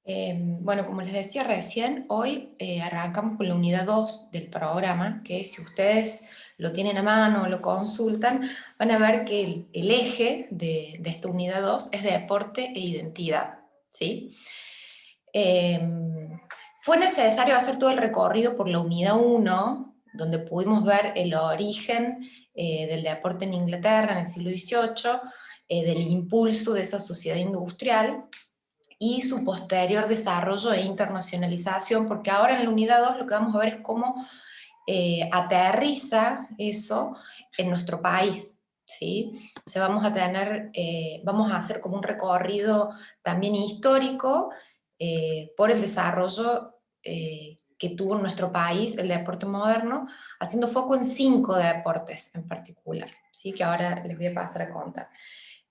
Bueno, como les decía recién, hoy arrancamos con la unidad 2 del programa, que si ustedes lo tienen a mano o lo consultan, van a ver que el eje de esta unidad 2 es deporte e identidad, ¿sí? Fue necesario hacer todo el recorrido por la unidad 1, donde pudimos ver el origen del deporte en Inglaterra en el siglo XVIII, del impulso de esa sociedad industrial, y su posterior desarrollo e internacionalización, porque ahora en la unidad 2 lo que vamos a ver es cómo aterriza eso en nuestro país, ¿sí? O sea, vamos a hacer como un recorrido también histórico por el desarrollo que tuvo en nuestro país el deporte moderno, haciendo foco en 5 deportes en particular, ¿sí? Que ahora les voy a pasar a contar.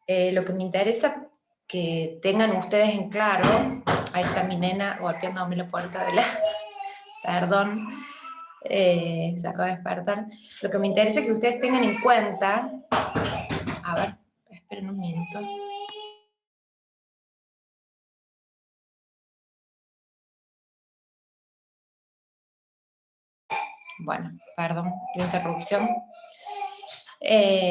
Lo que me interesa que tengan ustedes en claro, ahí está mi nena golpeándome la puerta de la... Perdón, se acaba de despertar. Lo que me interesa que ustedes tengan en cuenta, a ver, esperen un minuto. Bueno, perdón la interrupción.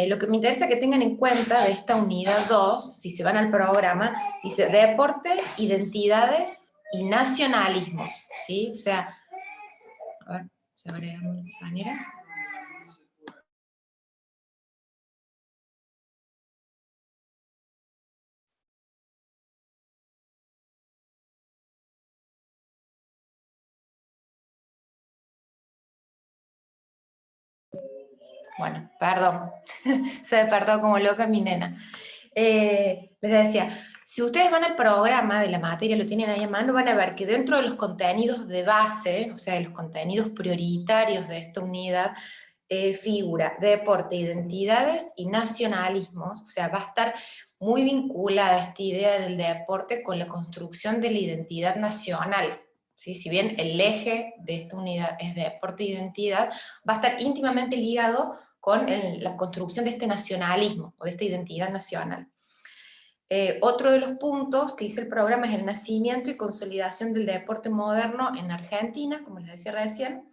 Lo que me interesa que tengan en cuenta de esta unidad 2, si se van al programa, dice deporte, identidades y nacionalismos, ¿sí? O sea, a ver, se agrega de una manera. Bueno, perdón, se despertó como loca mi nena. Les decía, si ustedes van al programa de la materia, lo tienen ahí en mano, van a ver que dentro de los contenidos de base, o sea, de los contenidos prioritarios de esta unidad, figura deporte, identidades y nacionalismos, o sea, va a estar muy vinculada esta idea del deporte con la construcción de la identidad nacional. ¿Sí? Si bien el eje de esta unidad es deporte e identidad, va a estar íntimamente ligado con la construcción de este nacionalismo o de esta identidad nacional. Otro de los puntos que dice el programa es el nacimiento y consolidación del deporte moderno en Argentina, como les decía recién.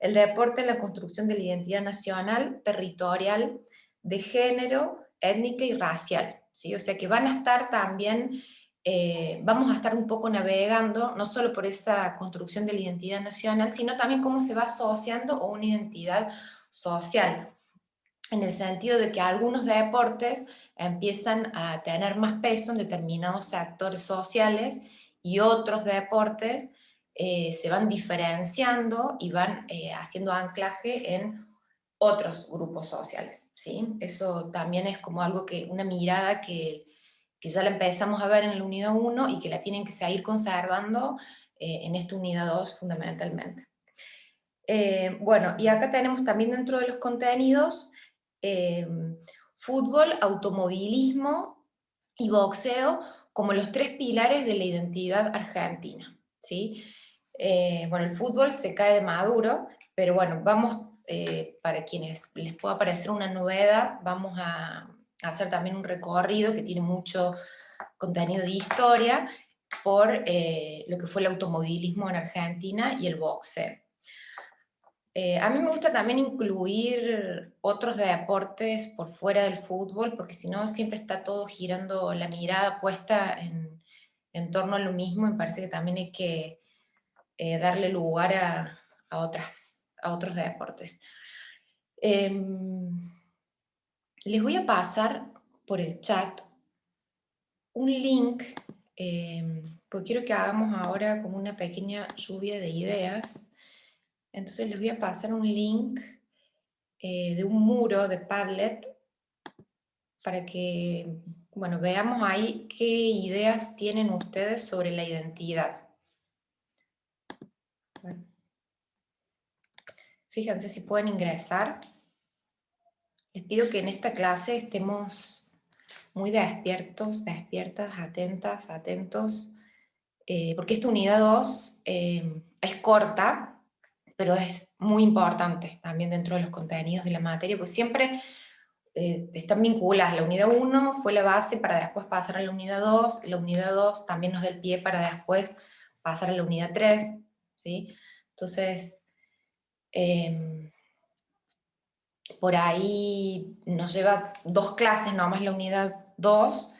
El deporte en la construcción de la identidad nacional, territorial, de género, étnica y racial, ¿sí? O sea que van a estar también, vamos a estar un poco navegando, no solo por esa construcción de la identidad nacional, sino también cómo se va asociando a una identidad social, en el sentido de que algunos deportes empiezan a tener más peso en determinados sectores sociales y otros deportes se van diferenciando y van haciendo anclaje en otros grupos sociales, ¿sí? Eso también es como algo que, una mirada que ya la empezamos a ver en la unidad 1 y que la tienen que seguir conservando en esta unidad 2 fundamentalmente. Bueno, y acá tenemos también dentro de los contenidos eh, fútbol, automovilismo y boxeo como los 3 pilares de la identidad argentina, ¿sí? Bueno, el fútbol se cae de maduro, pero bueno, vamos, para quienes les pueda parecer una novedad, vamos a hacer también un recorrido que tiene mucho contenido de historia por lo que fue el automovilismo en Argentina y el boxeo. A mí me gusta también incluir otros deportes por fuera del fútbol, porque si no siempre está todo girando la mirada puesta en torno a lo mismo, me parece que también hay que darle lugar a otros deportes. Les voy a pasar por el chat un link, porque quiero que hagamos ahora como una pequeña lluvia de ideas. Entonces les voy a pasar un link de un muro de Padlet para que, bueno, veamos ahí qué ideas tienen ustedes sobre la identidad. Bueno, fíjense si pueden ingresar. Les pido que en esta clase estemos muy despiertos, despiertas, atentas, atentos, porque esta unidad 2 es corta, pero es muy importante también dentro de los contenidos de la materia, pues siempre están vinculadas. La unidad 1 fue la base para después pasar a la unidad 2, la unidad 2 también nos da el pie para después pasar a la unidad 3, ¿sí? Entonces, por ahí nos lleva 2 clases nomás la unidad 2,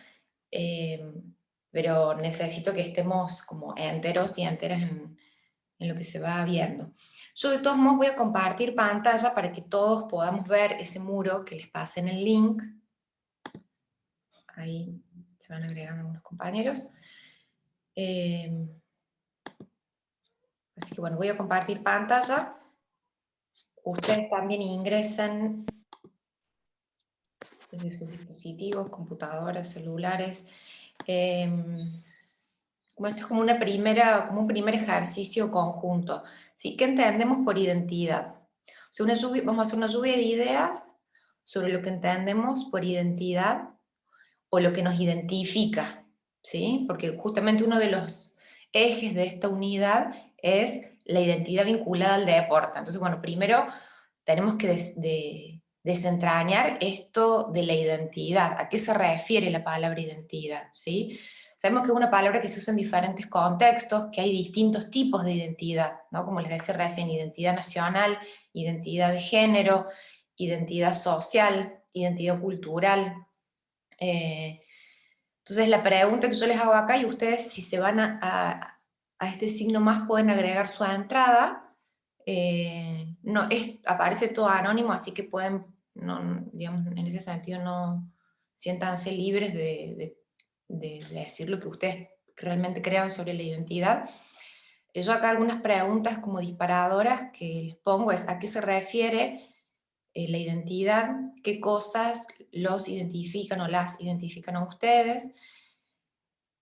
pero necesito que estemos como enteros y enteras en lo que se va viendo. Yo de todos modos voy a compartir pantalla para que todos podamos ver ese muro que les pasé en el link. Ahí se van agregando algunos compañeros. Así que bueno, voy a compartir pantalla. Ustedes también ingresan desde sus dispositivos, computadoras, celulares. Bueno, esto es como un primer ejercicio conjunto. ¿Sí? ¿Qué entendemos por identidad? O sea, vamos a hacer una lluvia de ideas sobre lo que entendemos por identidad o lo que nos identifica, ¿sí? Porque justamente uno de los ejes de esta unidad es la identidad vinculada al deporte. Entonces, bueno, primero tenemos que desentrañar esto de la identidad. ¿A qué se refiere la palabra identidad? ¿Sí? Sabemos que es una palabra que se usa en diferentes contextos, que hay distintos tipos de identidad, ¿no? Como les decía recién, identidad nacional, identidad de género, identidad social, identidad cultural. Entonces la pregunta que yo les hago acá, y ustedes si se van a este signo más pueden agregar su entrada, no, aparece todo anónimo, así que pueden, no, digamos, en ese sentido no siéntanse libres de decir lo que ustedes realmente crean sobre la identidad. Yo acá algunas preguntas como disparadoras que les pongo es ¿a qué se refiere la identidad? ¿Qué cosas los identifican o las identifican a ustedes?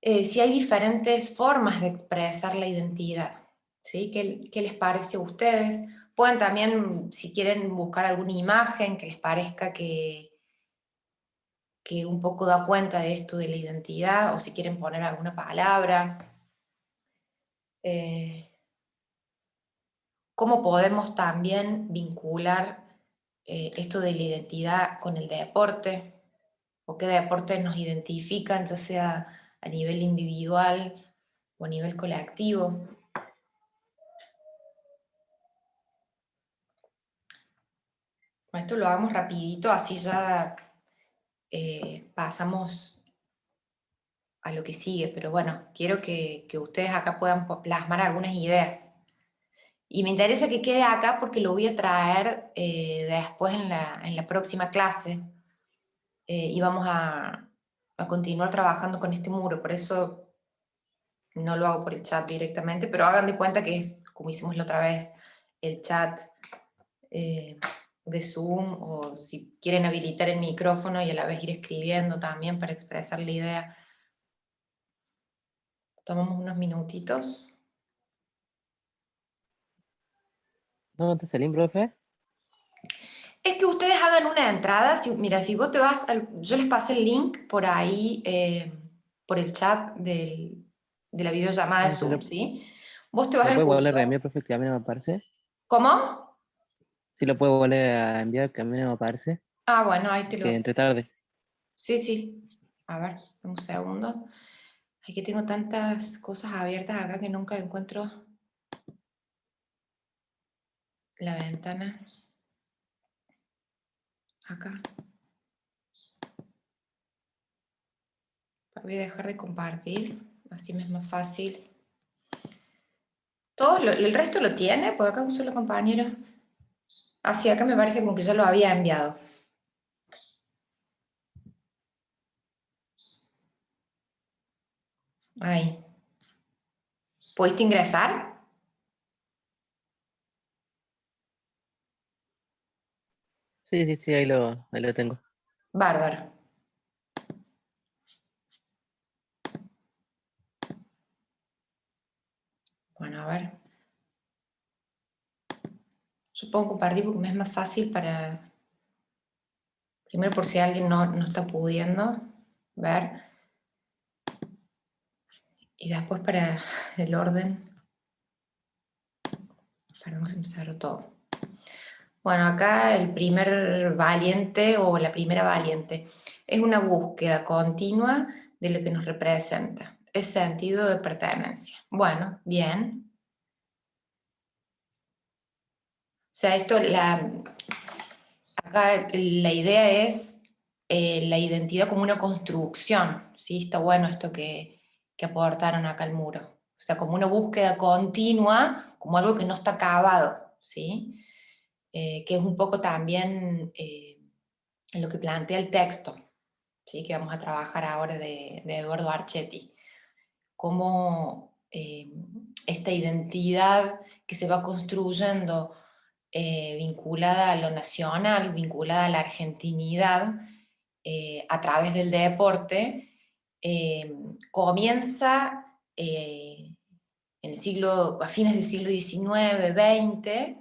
Si hay diferentes formas de expresar la identidad, ¿sí? ¿Qué les parece a ustedes? Pueden también, si quieren, buscar alguna imagen que les parezca que un poco da cuenta de esto de la identidad, o si quieren poner alguna palabra. ¿Cómo podemos también vincular esto de la identidad con el deporte? ¿O qué deportes nos identifican, ya sea a nivel individual o a nivel colectivo? Esto lo hagamos rapidito, así ya pasamos a lo que sigue, pero bueno, quiero que ustedes acá puedan plasmar algunas ideas. Y me interesa que quede acá porque lo voy a traer después en la próxima clase y vamos a continuar trabajando con este muro, por eso no lo hago por el chat directamente, pero hagan de cuenta que es como hicimos la otra vez, el chat de Zoom, o si quieren habilitar el micrófono y a la vez ir escribiendo también para expresar la idea. Tomamos unos minutitos. ¿Dónde te salí, profe? Es que ustedes hagan una entrada, mira, si vos te vas, yo les pasé el link por ahí, por el chat de la videollamada de Ah, Zoom, ¿sí? Vos te vas ¿lo al puedes volver a cursor. reenviar, profe? Que a mí no me aparece. ¿Cómo? Sí, lo puedo volver a enviar, que a mí no me aparece. Ah, bueno, ahí te Que lo... entre tarde. Sí, sí. A ver, un segundo. Aquí tengo tantas cosas abiertas acá que nunca encuentro la ventana. Acá. Voy a dejar de compartir, así me es más fácil. Todo el resto lo tiene, porque acá un solo compañero. Así acá me parece como que ya lo había enviado. Ahí. ¿Pudiste ingresar? Sí, sí, sí, ahí lo tengo. Bárbaro. Bueno, a ver. Yo puedo compartir porque me es más fácil para... Primero por si alguien no está pudiendo ver. Y después para el orden. Perdón que se me cerró todo. Bueno, acá el primer valiente o la primera valiente es una búsqueda continua de lo que nos representa, es sentido de pertenencia. Bueno, bien. O sea, acá la idea es la identidad como una construcción, ¿sí? Está bueno esto que aportaron acá al muro. O sea, como una búsqueda continua, como algo que no está acabado, ¿sí? Que es un poco también lo que plantea el texto, ¿sí? Que vamos a trabajar ahora de Eduardo Archetti. Cómo esta identidad que se va construyendo vinculada a lo nacional, vinculada a la argentinidad, a través del deporte, comienza a fines del siglo XIX, XX,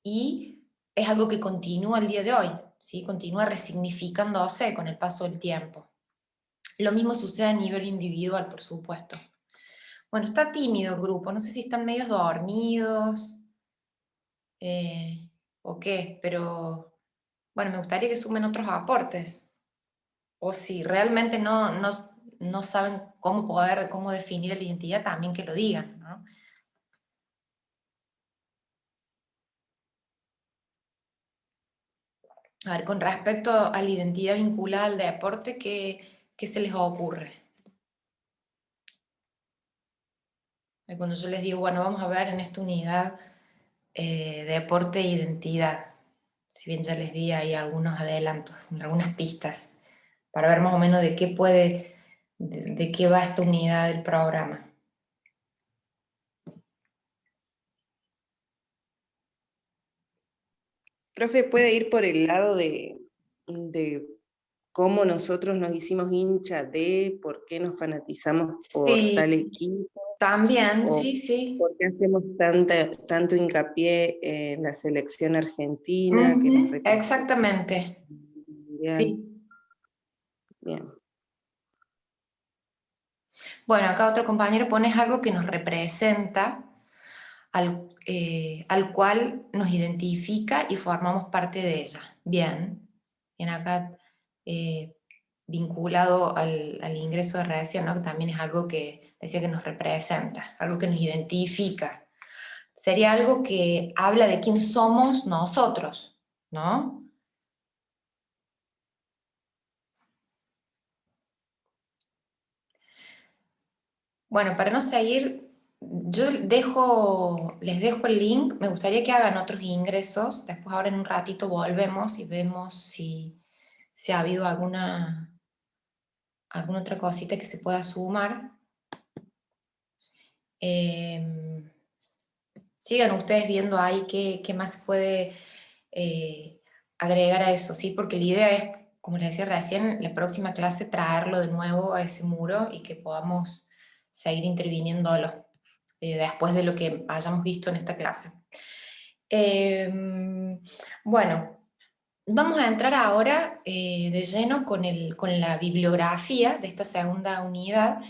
y es algo que continúa el día de hoy, ¿sí? Continúa resignificándose con el paso del tiempo. Lo mismo sucede a nivel individual, por supuesto. Bueno, está tímido el grupo, no sé si están medios dormidos o qué, pero bueno, me gustaría que sumen otros aportes. O si realmente no saben cómo definir la identidad, también que lo digan, ¿no? A ver, con respecto a la identidad vinculada al deporte, ¿qué se les ocurre? Cuando yo les digo, bueno, vamos a ver en esta unidad deporte e identidad, si bien ya les di ahí algunos adelantos, algunas pistas, para ver más o menos de qué va esta unidad del programa. Profe, puede ir por el lado de cómo nosotros nos hicimos hincha de, por qué nos fanatizamos por tal Sí, equipo, también, o sí, sí. por qué hacemos tanto hincapié en la selección argentina que nos Ujú, representa exactamente, en el Mundial. sí. Bien. Bueno, acá otro compañero pone algo que nos representa, al cual nos identifica y formamos parte de ella. Bien, bien acá eh, vinculado al ingreso de recién, ¿no? Que también es algo que decía que nos representa, algo que nos identifica. Sería algo que habla de quién somos nosotros, ¿no? Bueno, para no seguir, les dejo el link, me gustaría que hagan otros ingresos, después ahora en un ratito volvemos y vemos si ha habido alguna otra cosita que se pueda sumar. Sigan ustedes viendo ahí qué más se puede agregar a eso, ¿sí? Porque la idea es, como les decía recién, la próxima clase traerlo de nuevo a ese muro y que podamos seguir interviniéndolo después de lo que hayamos visto en esta clase. Bueno, vamos a entrar ahora de lleno con la bibliografía de esta segunda unidad.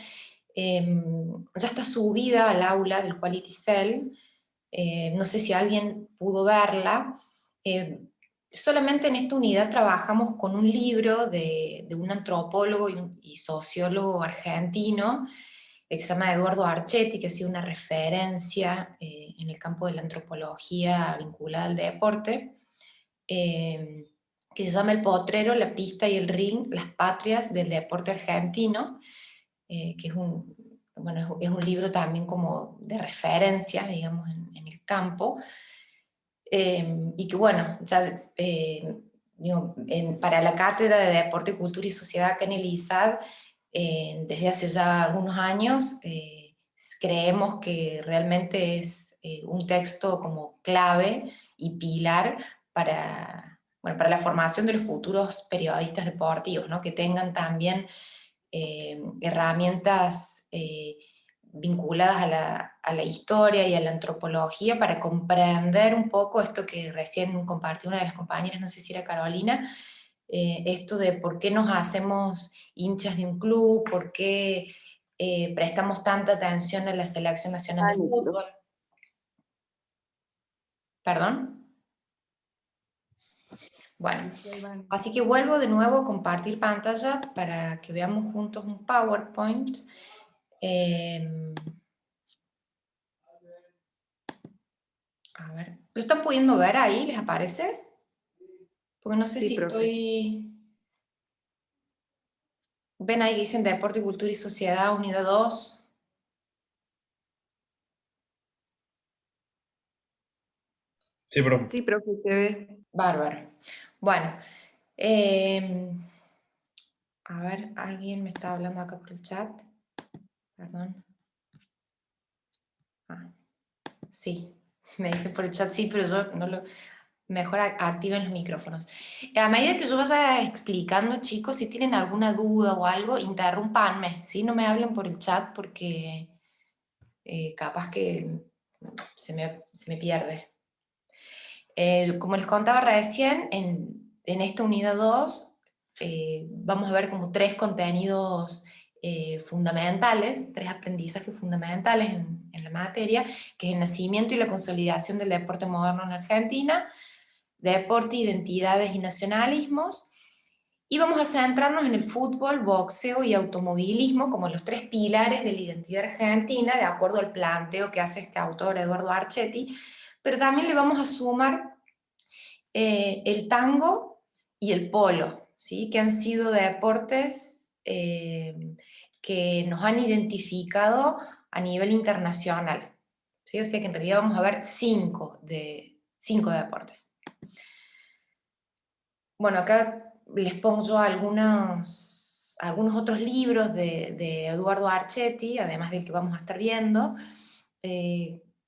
Ya está subida al aula del Quality Cell. No sé si alguien pudo verla. Eh, Solamente en esta unidad trabajamos con un libro de un antropólogo y sociólogo argentino que se llama Eduardo Archetti, que ha sido una referencia en el campo de la antropología vinculada al deporte, eh, que se llama El Potrero, la Pista y el Ring, las patrias del deporte argentino, que bueno, es un libro también como de referencia, digamos, en el campo, y que bueno, ya digo, para la Cátedra de Deporte, Cultura y Sociedad acá en el ISAD, desde hace ya algunos años, creemos que realmente es un texto como clave y pilar bueno, para la formación de los futuros periodistas deportivos, ¿no? Que tengan también herramientas vinculadas a la historia y a la antropología para comprender un poco esto que recién compartió una de las compañeras, no sé si era Carolina, esto de por qué nos hacemos hinchas de un club, por qué prestamos tanta atención a la Selección Nacional de Pánico. Fútbol. ¿Perdón? Bueno, así que vuelvo de nuevo a compartir pantalla para que veamos juntos un PowerPoint. A ver, ¿lo están pudiendo ver ahí? ¿Les aparece? Porque no sé Sí, si profe. estoy... ¿Ven ahí que dicen Deporte, Cultura y Sociedad, Unidad 2? Sí, profe. Sí, profe, se ve. Bárbaro. Bueno, a ver, alguien me está hablando acá por el chat. Perdón. Ah, sí, me dicen por el chat sí, pero yo no lo... Mejor activen los micrófonos. A medida que yo vaya explicando, chicos, si tienen alguna duda o algo, interrúmpanme, ¿sí? No me hablen por el chat porque capaz que se me pierde. Como les contaba recién, en esta unidad 2 vamos a ver como 3 contenidos fundamentales, 3 aprendizajes fundamentales en la materia, que es el nacimiento y la consolidación del deporte moderno en Argentina, deporte, identidades y nacionalismos, y vamos a centrarnos en el fútbol, boxeo y automovilismo como los 3 pilares de la identidad argentina, de acuerdo al planteo que hace este autor Eduardo Archetti, pero también le vamos a sumar el tango y el polo, ¿sí? Que han sido deportes que nos han identificado a nivel internacional, ¿sí? O sea que en realidad vamos a ver 5 deportes. Bueno, acá les pongo yo algunos otros libros de Eduardo Archetti, además del que vamos a estar viendo,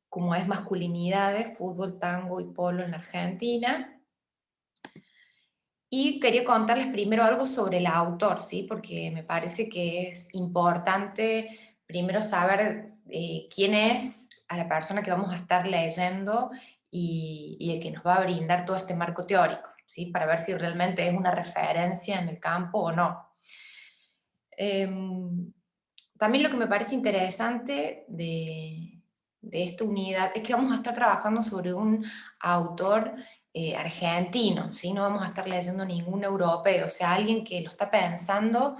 como es Masculinidades, Fútbol, Tango y Polo en la Argentina. Y quería contarles primero algo sobre el autor, ¿sí? Porque me parece que es importante primero saber quién es a la persona que vamos a estar leyendo y el que nos va a brindar todo este marco teórico, ¿sí? Para ver si realmente es una referencia en el campo o no. También lo que me parece interesante de esta unidad es que vamos a estar trabajando sobre un autor argentino, ¿sí? No vamos a estar leyendo ningún europeo, o sea, alguien que lo está pensando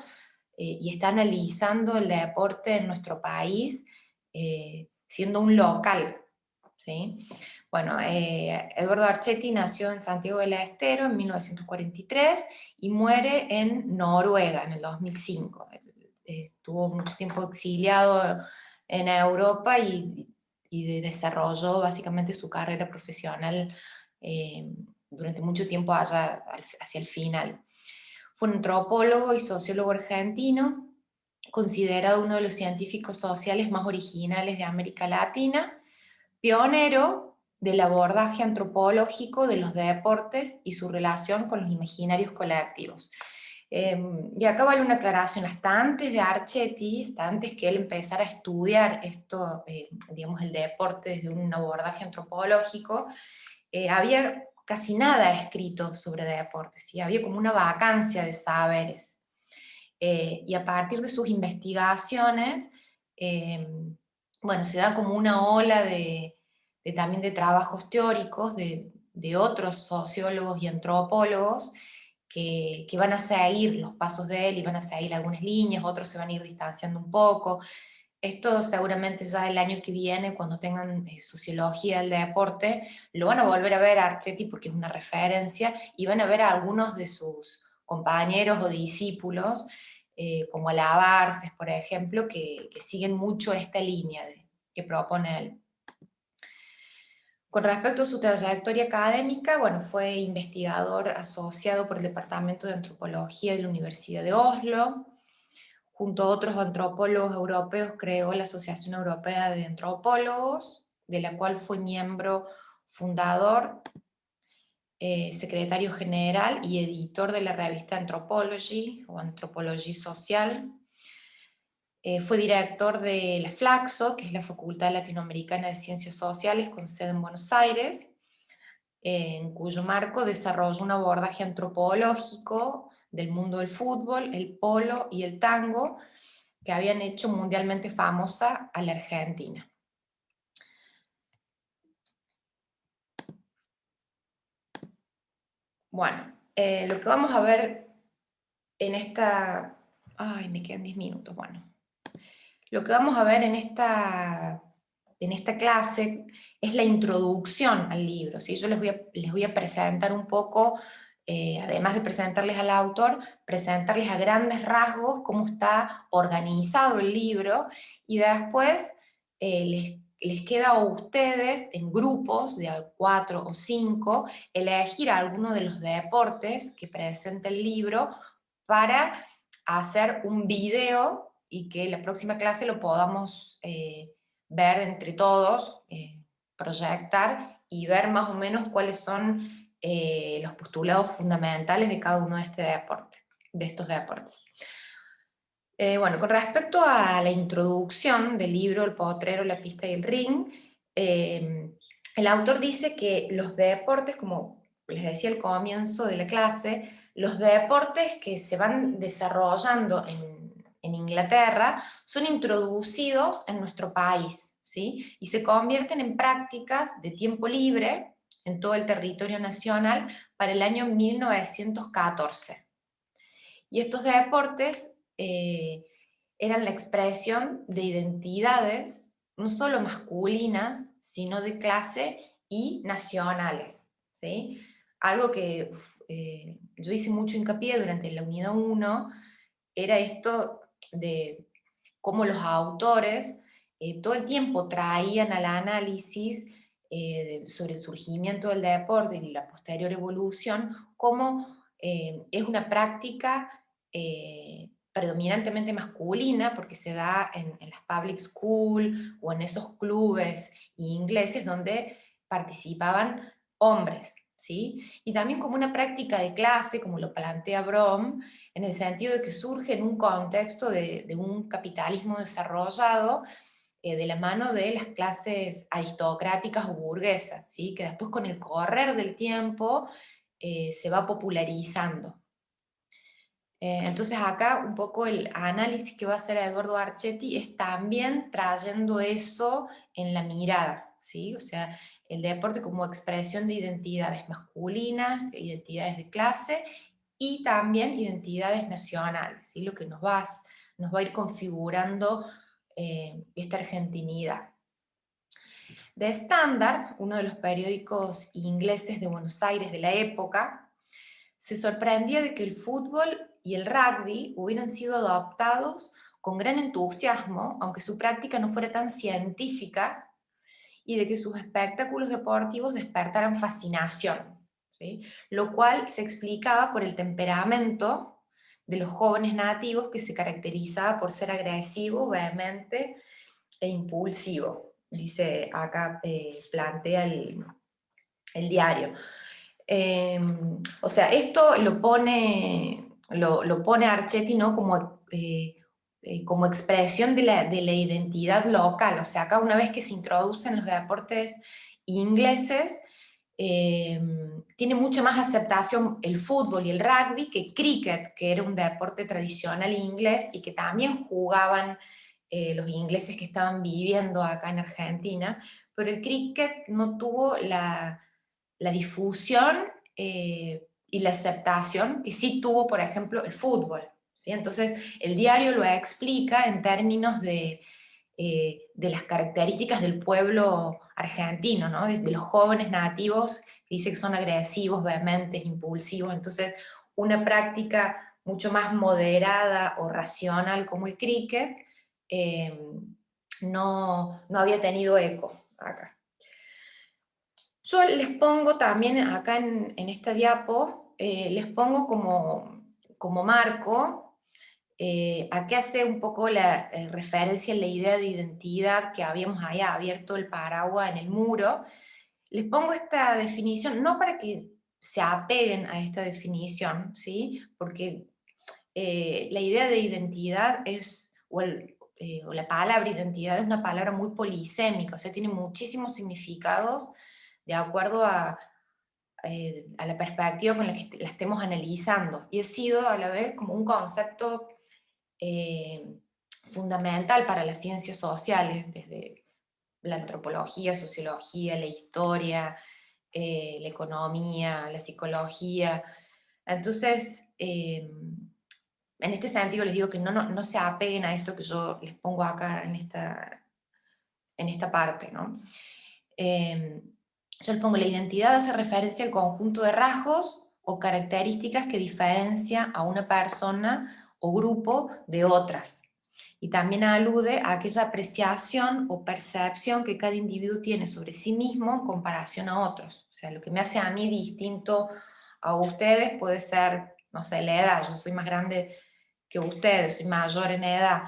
y está analizando el deporte en nuestro país siendo un local, ¿sí? Bueno, Eduardo Archetti nació en Santiago del Estero en 1943 y muere en Noruega en el 2005. Estuvo mucho tiempo exiliado en Europa y desarrolló básicamente su carrera profesional durante mucho tiempo allá hacia el final. Fue un antropólogo y sociólogo argentino, considerado uno de los científicos sociales más originales de América Latina, pionero del abordaje antropológico de los deportes y su relación con los imaginarios colectivos. Y acá vale una aclaración, hasta antes de Archetti, hasta antes que él empezara a estudiar esto, digamos, el deporte desde un abordaje antropológico, había casi nada escrito sobre deportes, ¿sí? Había como una vacancia de saberes. Y a partir de sus investigaciones, bueno, se da como una ola también de trabajos teóricos de otros sociólogos y antropólogos que van a seguir los pasos de él y van a seguir algunas líneas, otros se van a ir distanciando un poco. Esto seguramente ya el año que viene, cuando tengan sociología del deporte, lo van a volver a ver a Archetti porque es una referencia, y van a ver a algunos de sus compañeros o discípulos, como Alabarces, por ejemplo, que siguen mucho esta línea que propone él. Con respecto a su trayectoria académica, bueno, fue investigador asociado por el Departamento de Antropología de la Universidad de Oslo. Junto a otros antropólogos europeos creó la Asociación Europea de Antropólogos, de la cual fue miembro fundador, secretario general y editor de la revista Anthropology o Antropología Social. Fue director de la Flaxo, que es la Facultad Latinoamericana de Ciencias Sociales con sede en Buenos Aires, en cuyo marco desarrolló un abordaje antropológico del mundo del fútbol, el polo y el tango, que habían hecho mundialmente famosa a la Argentina. Bueno, lo que vamos a ver en esta... Ay, me quedan 10 minutos, bueno. Lo que vamos a ver en esta clase es la introducción al libro, ¿sí? Yo les voy a presentar un poco, además de presentarles al autor, presentarles a grandes rasgos cómo está organizado el libro, y después les queda a ustedes, en grupos de 4 o 5, elegir alguno de los deportes que presenta el libro para hacer un video y que la próxima clase lo podamos ver entre todos, proyectar y ver más o menos cuáles son los postulados fundamentales de cada uno de estos deportes. Bueno, con respecto a la introducción del libro El potrero, la pista y el ring, el autor dice que los deportes, como les decía al comienzo de la clase, los deportes que se van desarrollando en Inglaterra son introducidos en nuestro país, ¿sí? Y se convierten en prácticas de tiempo libre en todo el territorio nacional para el año 1914. Y estos deportes eran la expresión de identidades, no solo masculinas, sino de clase y nacionales, ¿sí? Algo que yo hice mucho hincapié durante la unidad 1, era esto de cómo los autores todo el tiempo traían al análisis sobre el surgimiento del deporte y la posterior evolución, cómo es una práctica predominantemente masculina, porque se da en las public school o en esos clubes ingleses donde participaban hombres, ¿sí? Y también como una práctica de clase, como lo plantea Brom, en el sentido de que surge en un contexto de un capitalismo desarrollado de la mano de las clases aristocráticas o burguesas, ¿sí? Que después con el correr del tiempo se va popularizando. Entonces acá un poco el análisis que va a hacer Eduardo Archetti es también trayendo eso en la mirada, ¿sí? O sea, el deporte como expresión de identidades masculinas, identidades de clase y también identidades nacionales, ¿sí? Lo que nos va a ir configurando esta argentinidad. The Standard, uno de los periódicos ingleses de Buenos Aires de la época, se sorprendía de que el fútbol y el rugby hubieran sido adoptados con gran entusiasmo, aunque su práctica no fuera tan científica, y de que sus espectáculos deportivos despertaran fascinación, ¿sí? Lo cual se explicaba por el temperamento de los jóvenes nativos, que se caracterizaba por ser agresivo, vehemente e impulsivo. Dice acá, plantea el diario. O sea, esto lo pone Archetti, ¿no? Como expresión de la identidad local. O sea, acá una vez que se introducen los deportes ingleses, tiene mucha más aceptación el fútbol y el rugby que el cricket, que era un deporte tradicional inglés y que también jugaban los ingleses que estaban viviendo acá en Argentina, pero el cricket no tuvo la difusión y la aceptación que sí tuvo, por ejemplo, el fútbol, ¿sí? Entonces, el diario lo explica en términos de las características del pueblo argentino, ¿no? De los jóvenes nativos, que dice que son agresivos, vehementes, impulsivos. Entonces, una práctica mucho más moderada o racional como el cricket no había tenido eco acá. Yo les pongo también acá en esta diapo, les pongo como marco, aquí hace un poco la referencia a la idea de identidad que habíamos ahí abierto el paraguas en el muro. Les pongo esta definición, no para que se apeguen a esta definición, ¿sí? Porque la idea de identidad o la palabra identidad es una palabra muy polisémica, o sea, tiene muchísimos significados de acuerdo a la perspectiva con la que la estemos analizando. Y ha sido a la vez como un concepto fundamental para las ciencias sociales, desde la antropología, sociología, la historia, la economía, la psicología. Entonces, en este sentido les digo que no se apeguen a esto que yo les pongo acá en esta parte, ¿no? Yo les pongo: la identidad hace referencia al conjunto de rasgos o características que diferencia a una persona o grupo de otras. Y también alude a aquella apreciación o percepción que cada individuo tiene sobre sí mismo en comparación a otros. O sea, lo que me hace a mí distinto a ustedes puede ser, no sé, la edad. Yo soy más grande que ustedes, soy mayor en edad.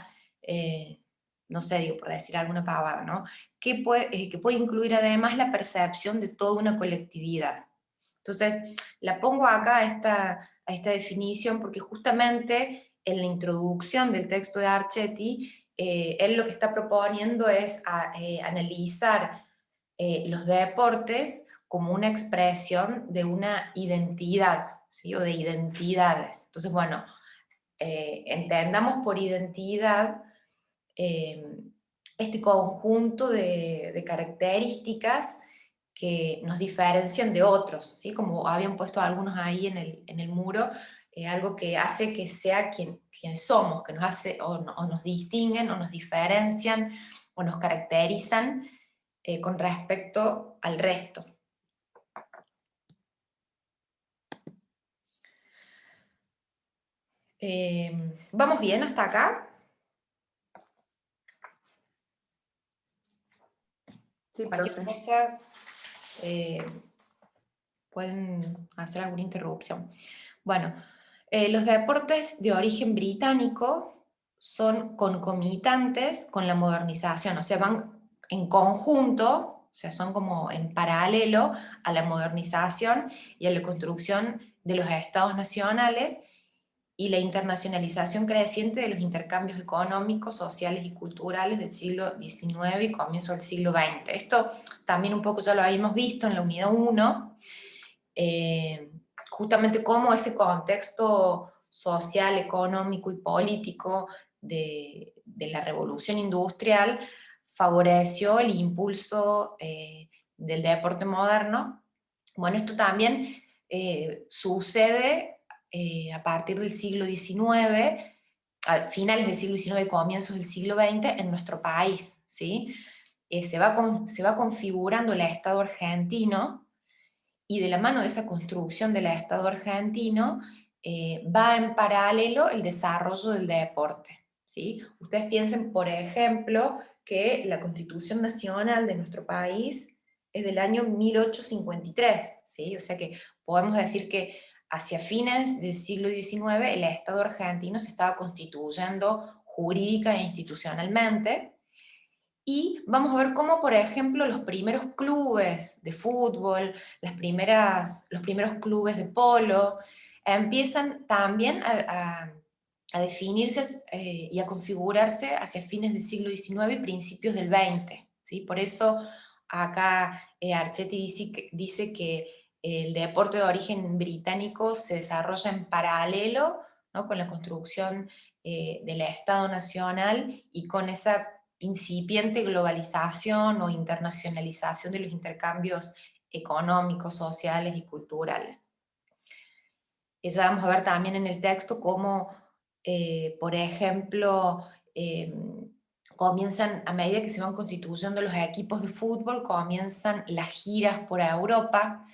No sé, digo, por decir alguna pavada, ¿no? Que puede incluir además la percepción de toda una colectividad. Entonces, la pongo acá a esta definición porque justamente en la introducción del texto de Archetti, él lo que está proponiendo es analizar los deportes como una expresión de una identidad, ¿sí? O de identidades. Entonces, bueno, entendamos por identidad este conjunto de características que nos diferencian de otros, ¿sí? Como habían puesto algunos ahí en el muro, algo que hace que sea quien somos, que nos hace o nos distinguen o nos diferencian o nos caracterizan con respecto al resto. ¿Vamos bien hasta acá? Sí, Cualquier profe. cosa, pueden hacer alguna interrupción. Bueno, los deportes de origen británico son concomitantes con la modernización, o sea, van en conjunto, o sea, son como en paralelo a la modernización y a la construcción de los estados nacionales y la internacionalización creciente de los intercambios económicos, sociales y culturales del siglo XIX y comienzo del siglo XX. Esto también un poco ya lo habíamos visto en la unidad 1, justamente cómo ese contexto social, económico y político de la revolución industrial favoreció el impulso del deporte moderno. Bueno, esto también sucede a partir del siglo XIX, a finales del siglo XIX y comienzos del siglo XX en nuestro país, ¿sí? Se va configurando el Estado argentino, y de la mano de esa construcción del Estado argentino va en paralelo el desarrollo del deporte, ¿sí? Ustedes piensen, por ejemplo, que la Constitución Nacional de nuestro país es del año 1853, ¿sí? O sea que podemos decir que hacia fines del siglo XIX el Estado argentino se estaba constituyendo jurídica e institucionalmente. Y vamos a ver cómo, por ejemplo, los primeros clubes de fútbol, los primeros clubes de polo, empiezan también a definirse y a configurarse hacia fines del siglo XIX y principios del XX, ¿sí? Por eso acá Archetti dice que el deporte de origen británico se desarrolla en paralelo, ¿no? Con la construcción del Estado Nacional y con esa incipiente globalización o internacionalización de los intercambios económicos, sociales y culturales. Eso vamos a ver también en el texto cómo, por ejemplo, comienzan, a medida que se van constituyendo los equipos de fútbol, comienzan las giras por Europa,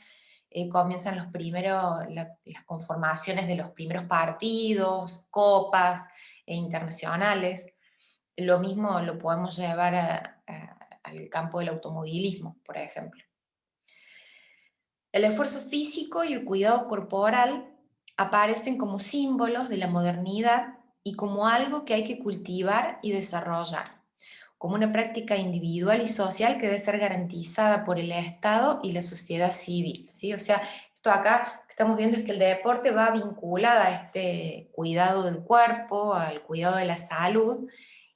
comienzan las conformaciones de los primeros partidos, copas internacionales. Lo mismo lo podemos llevar al campo del automovilismo, por ejemplo. El esfuerzo físico y el cuidado corporal aparecen como símbolos de la modernidad y como algo que hay que cultivar y desarrollar, como una práctica individual y social que debe ser garantizada por el Estado y la sociedad civil, ¿sí? O sea, esto acá que estamos viendo es que el deporte va vinculado a este cuidado del cuerpo, al cuidado de la salud,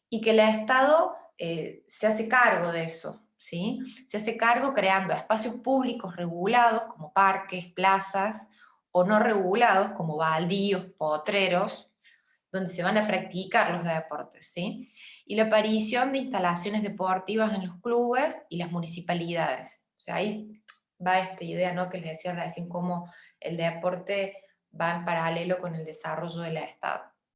y que el Estado se hace cargo de eso, ¿sí? Se hace cargo creando espacios públicos regulados como parques, plazas, o no regulados como baldíos, potreros, donde se van a practicar los deportes, ¿sí? Y la aparición de instalaciones deportivas en los clubes y las municipalidades. O sea, ahí va esta idea, ¿no? Que les decía recién, cómo el deporte va en paralelo con el desarrollo del Estado.